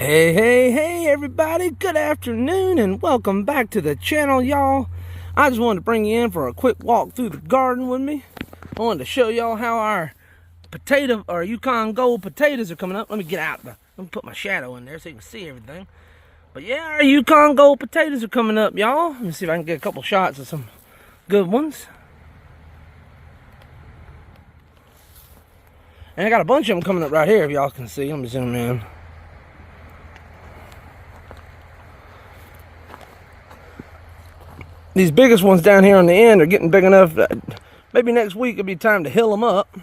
Hey everybody, good afternoon and welcome back to the channel, y'all. I just wanted to bring you in for a quick walk through the garden with me. I wanted to show y'all how our Yukon Gold potatoes are coming up. Let me get out, let me put my shadow in there so you can see everything. But yeah, our Yukon Gold potatoes are coming up, y'all. Let me see if I can get a couple shots of some good ones. And I got a bunch of them coming up right here if y'all can see. Let me zoom in. These biggest ones down here on the end are getting big enough that maybe next week it'll be time to hill them up.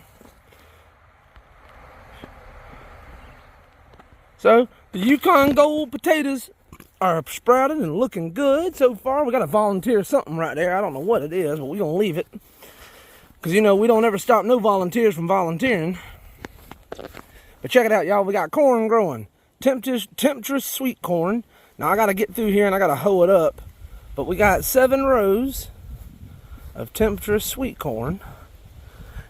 So the Yukon Gold potatoes are sprouted and looking good so far. We got to volunteer something right there. I don't know what it is, but we're going to leave it. Because, you know, we don't ever stop no volunteers from volunteering. But check it out, y'all. We got corn growing. Temptress sweet corn. Now, I got to get through here and I got to hoe it up. But we got 7 rows of temptress sweet corn.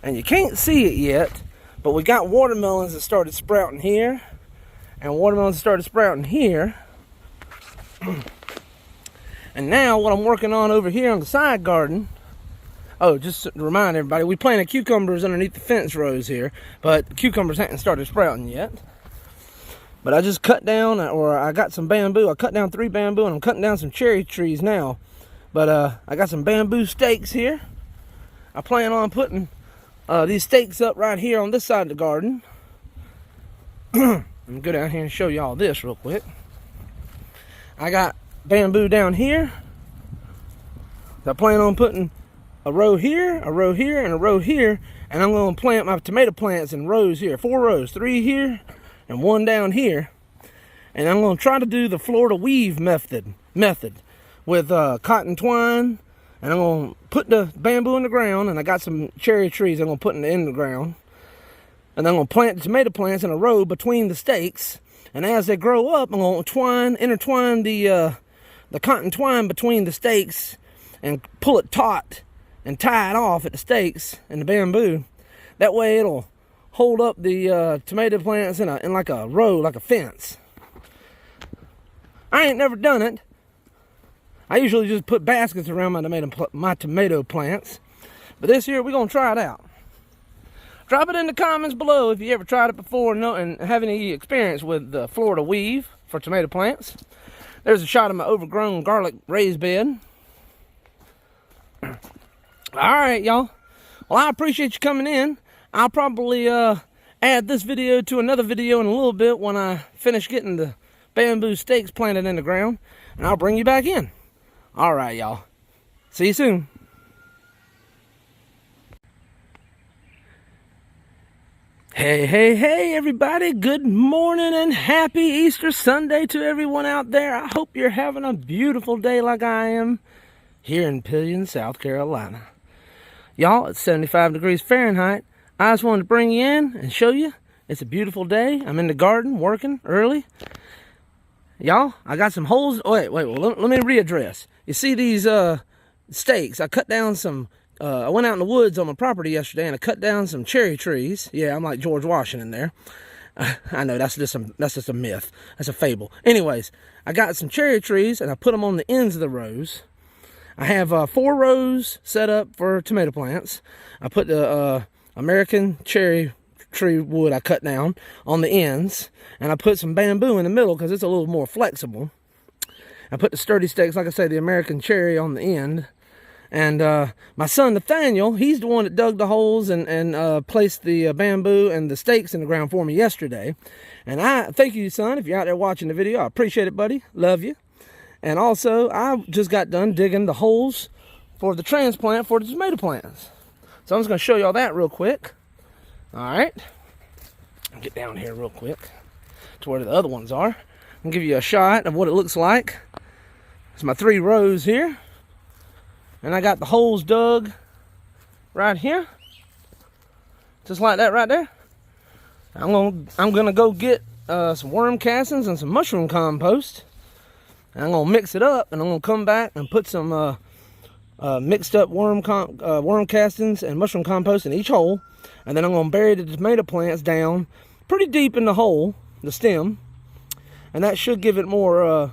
And you can't see it yet, but we got watermelons that started sprouting here. And watermelons that started sprouting here. And now what I'm working on over here on the side garden. Oh, just to remind everybody, we planted cucumbers underneath the fence rows here. But cucumbers haven't started sprouting yet. But I just cut down, or I got some bamboo. I cut down 3 bamboo, and I'm cutting down some cherry trees now. But I got some bamboo stakes here. I plan on putting these stakes up right here on this side of the garden. Let me go down here and show y'all this real quick. I got bamboo down here. I plan on putting a row here, a row here, and a row here. And I'm going to plant my tomato plants in rows here. 4 rows, 3 here, and 1 down here. And I'm going to try to do the Florida weave method with cotton twine. And I'm going to put the bamboo in the ground, and I got some cherry trees I'm going to put in the ground. And I'm going to plant the tomato plants in a row between the stakes. And as they grow up, I'm going to intertwine the cotton twine between the stakes and pull it taut and tie it off at the stakes and the bamboo. That way it'll hold up the tomato plants in like a row, like a fence. I ain't never done it. I usually just put baskets around my tomato plants. But this year we're going to try it out. Drop it in the comments below if you ever tried it before and have any experience with the Florida weave for tomato plants. There's a shot of my overgrown garlic raised bed. Alright, y'all. Well, I appreciate you coming in. I'll probably add this video to another video in a little bit when I finish getting the bamboo stakes planted in the ground. And I'll bring you back in. Alright, y'all. See you soon. Hey, everybody. Good morning and happy Easter Sunday to everyone out there. I hope you're having a beautiful day like I am here in Pelion, South Carolina. Y'all, it's 75 degrees Fahrenheit. I just wanted to bring you in and show you. It's a beautiful day. I'm in the garden working early. Y'all, I got some holes. Oh, wait, well, let me readdress. You see these stakes? I cut down some... I went out in the woods on my property yesterday and I cut down some cherry trees. Yeah, I'm like George Washington there. I know that's just a myth. That's a fable. Anyways, I got some cherry trees and I put them on the ends of the rows. I have 4 rows set up for tomato plants. I put the American cherry tree wood I cut down on the ends, and I put some bamboo in the middle because it's a little more flexible. I put the sturdy stakes, like I say, the American cherry on the end. And my son Nathaniel, he's the one that dug the holes and placed the bamboo and the stakes in the ground for me yesterday. And I thank you, son, if you're out there watching the video. I appreciate it, buddy. Love you. And also, I just got done digging the holes for the transplant for the tomato plants. So I'm just going to show y'all that real quick. All right. I'll get down here real quick to where the other ones are. I'll give you a shot of what it looks like. It's my 3 rows here. And I got the holes dug right here. Just like that right there. I'm gonna go get some worm castings and some mushroom compost. And I'm gonna mix it up, and I'm gonna come back and put some mixed up worm castings and mushroom compost in each hole. And then I'm gonna bury the tomato plants down pretty deep in the hole, the stem. and that should give it more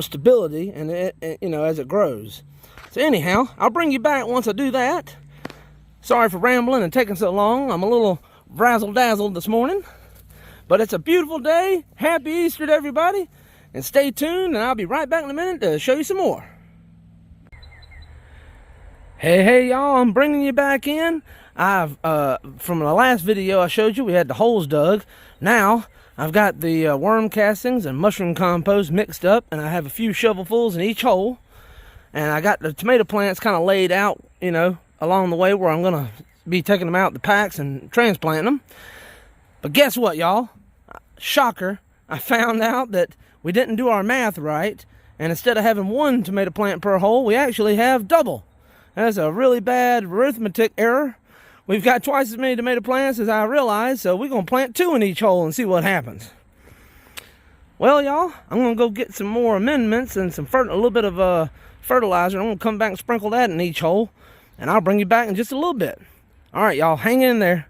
stability, and as it grows. So anyhow, I'll bring you back once I do that. Sorry for rambling and taking so long. I'm a little razzle-dazzled this morning, but it's a beautiful day. Happy Easter to everybody, and stay tuned, and I'll be right back in a minute to show you some more. Hey y'all, I'm bringing you back in. I've from the last video I showed you, we had the holes dug. Now I've got the worm castings and mushroom compost mixed up, and I have a few shovelfuls in each hole. And I got the tomato plants kind of laid out, along the way where I'm gonna be taking them out the packs and transplanting them. But guess what, y'all? Shocker! I found out that we didn't do our math right, and instead of having 1 tomato plant per hole, we actually have double. That's a really bad arithmetic error. We've got twice as many tomato plants as I realized, so we're gonna plant 2 in each hole and see what happens. Well, y'all, I'm gonna go get some more amendments and a little bit of fertilizer. I'm gonna come back and sprinkle that in each hole, and I'll bring you back in just a little bit. All right, y'all, hang in there.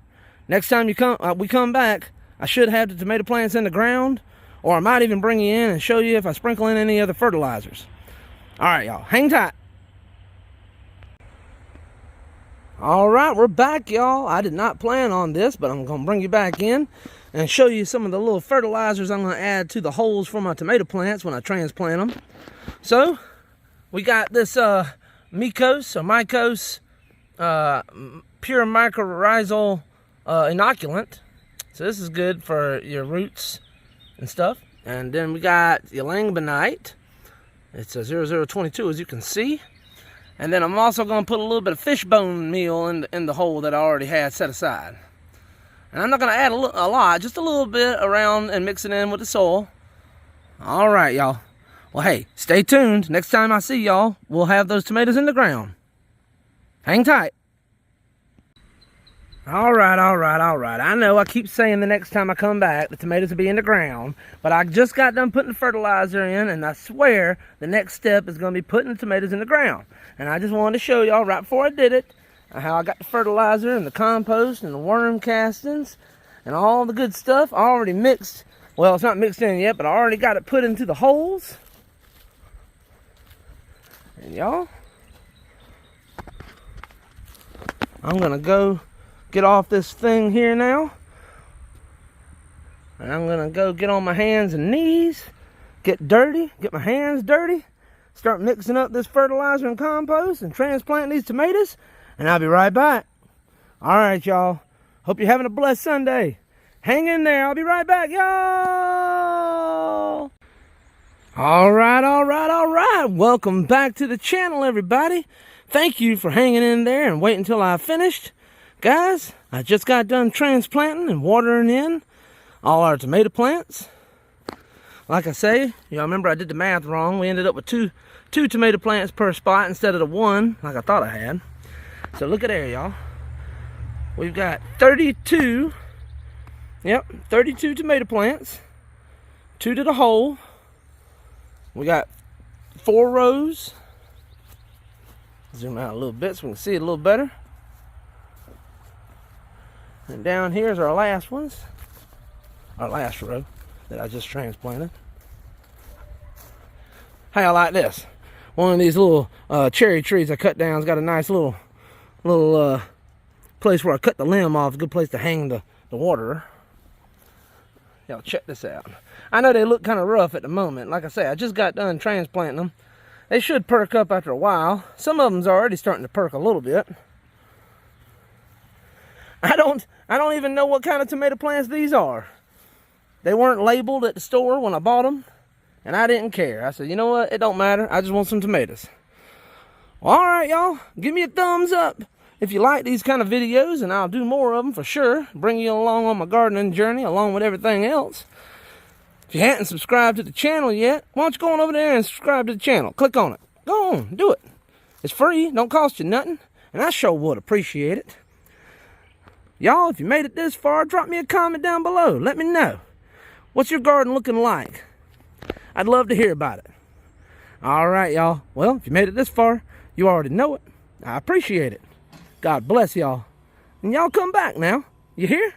Next time we come back, I should have the tomato plants in the ground, or I might even bring you in and show you if I sprinkle in any other fertilizers. All right, y'all, hang tight. All right, we're back, y'all. I did not plan on this, but I'm gonna bring you back in and show you some of the little fertilizers I'm gonna add to the holes for my tomato plants when I transplant them. So we got this Mycos pure mycorrhizal inoculant. So this is good for your roots and stuff. And then we got Ylangbonite. It's a 0022, as you can see. And then I'm also going to put a little bit of fishbone meal in the hole that I already had set aside. And I'm not going to add a lot, just a little bit around and mix it in with the soil. All right, y'all. Well, hey, stay tuned. Next time I see y'all, we'll have those tomatoes in the ground. Hang tight. All right. I know I keep saying the next time I come back, the tomatoes will be in the ground, but I just got done putting the fertilizer in, and I swear the next step is going to be putting the tomatoes in the ground. And I just wanted to show y'all right before I did it, how I got the fertilizer and the compost and the worm castings and all the good stuff already mixed. Well, it's not mixed in yet, but I already got it put into the holes. And y'all, I'm going to go get off this thing here now, and I'm gonna go get on my hands and knees, get dirty, get my hands dirty, start mixing up this fertilizer and compost and transplanting these tomatoes, and I'll be right back. All right, y'all, hope you're having a blessed Sunday. Hang in there, I'll be right back, y'all. All right, welcome back to the channel, everybody. Thank you for hanging in there and waiting until I finished. Guys, I just got done transplanting and watering in all our tomato plants. Like I say, y'all remember I did the math wrong. We ended up with two tomato plants per spot instead of the 1 like I thought I had. So look at there, y'all. We've got 32 tomato plants, 2 to the hole. We got 4 rows. Zoom out a little bit so we can see it a little better. And down here's our last row that I just transplanted. How y'all like this? One of these little cherry trees I cut down has got a nice little place where I cut the limb off. A good place to hang the water. Y'all check this out. I know they look kind of rough at the moment. Like I say, I just got done transplanting them. They should perk up after a while. Some of them's already starting to perk a little bit. I don't even know what kind of tomato plants these are. They weren't labeled at the store when I bought them, and I didn't care. I said, you know what? It don't matter. I just want some tomatoes. Well, all right, y'all. Give me a thumbs up if you like these kind of videos, and I'll do more of them for sure. Bring you along on my gardening journey along with everything else. If you hadn't subscribed to the channel yet, why don't you go on over there and subscribe to the channel? Click on it. Go on. Do it. It's free. Don't cost you nothing, and I sure would appreciate it. Y'all, if you made it this far, drop me a comment down below. Let me know. What's your garden looking like? I'd love to hear about it. All right, y'all. Well, if you made it this far, you already know it. I appreciate it. God bless y'all. And y'all come back now. You hear?